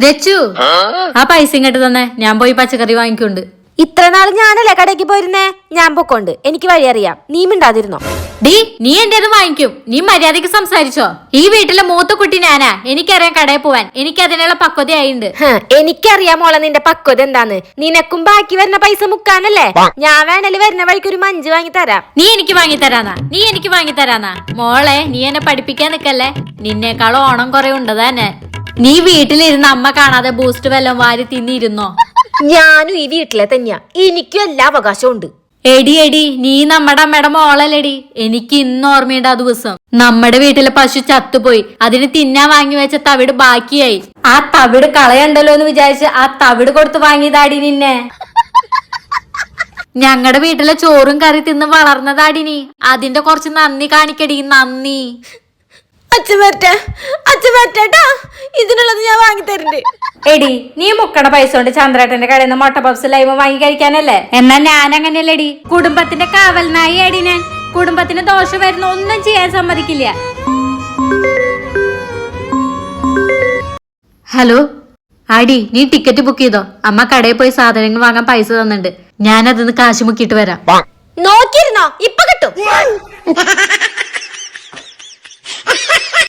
രച്ചു ആ പൈസ ഇങ്ങോട്ട് തന്നെ, ഞാൻ പോയി പച്ചക്കറി വാങ്ങിക്കൊണ്ട്. ഇത്ര നാൾ ഞാനല്ലേ കടയ്ക്ക് പോയിരുന്നേ, ഞാൻ പൊക്കോണ്ട് എനിക്ക് വഴി അറിയാം, നീ മിണ്ടാതിരുന്നോ. ഡീ, നീ എന്റെ അത് വാങ്ങിക്കും, നീ മര്യാദക്ക് സംസാരിച്ചോ. ഈ വീട്ടിലെ മൂത്ത കുട്ടി ഞാനാ, എനിക്കറിയാം കടയിൽ പോവാൻ, എനിക്ക് അതിനുള്ള പക്വതയായിണ്ട്. എനിക്കറിയാം മോളെ നിന്റെ പക്വത എന്താന്ന്. നിനക്കും ബാക്കി വരുന്ന പൈസ മുക്കാനല്ലേ, ഞാൻ വേണേല് വരുന്ന വഴിക്ക് ഒരു മഞ്ച് വാങ്ങി തരാം. നീ എനിക്ക് വാങ്ങി തരാന്നാ മോളെ, നീ എന്നെ പഠിപ്പിക്കാൻ നിക്കല്ലേ, നിന്നേക്കാളും ഓണം കുറെ ഉണ്ട് തന്നെ. നീ വീട്ടിലിരുന്ന് അമ്മ കാണാതെ ബൂസ്റ്റ് വല്ലതും വാരി തിന്നിരുന്നോ? ഞാനും ഈ വീട്ടിലെ തന്നെയാ, എനിക്കും എല്ലാ അവകാശവും ഉണ്ട്. എടി നീ നമ്മുടെ അമ്മയുടെ മോളല്ലേടി. എനിക്ക് ഇന്ന് ഓർമ്മയുണ്ട് ആ ദിവസം. നമ്മുടെ വീട്ടിലെ പശു ചത്തുപോയി, അതിന് തിന്നാൻ വാങ്ങി വെച്ച തവിട് ബാക്കിയായി. ആ തവിട് കളയണ്ടല്ലോ എന്ന് വിചാരിച്ച് ആ തവിട് കൊടുത്ത് വാങ്ങിയതാടി നിന്നെ. ഞങ്ങളുടെ വീട്ടിലെ ചോറും കറി തിന്ന് വളർന്നതാടി നീ. അതിന്റെ കുറച്ച് നന്ദി കാണിക്കടി, നന്ദി. അച്ഛൻ ഇതിനുള്ളത് ഞാൻ വാങ്ങി തരണ്ട്. എടി, നീ മുക്കണ പൈസ കൊണ്ട് ചന്ദ്രേട്ടന്റെ കടയിൽ നിന്ന് മുട്ട പപ്സ് ലൈമ വാങ്ങി കഴിക്കാനല്ലേ? എന്നാ ഞാൻ അങ്ങനെയല്ലേടി, കുടുംബത്തിന്റെ കാവൽനായി അടി ഞാൻ. കുടുംബത്തിന് ദോഷം വരുന്ന ഒന്നും ചെയ്യാൻ സമ്മതിക്കില്ല. ഹലോ ആടി, നീ ടിക്കറ്റ് ബുക്ക് ചെയ്തോ? അമ്മ കടയിൽ പോയി സാധനങ്ങൾ വാങ്ങാൻ പൈസ തന്നിട്ടുണ്ട്, ഞാൻ അതിന്ന് കാശ് മുക്കിയിട്ട് വരാം. നോക്കിയിരുന്നോ, ഇപ്പൊ കിട്ടും.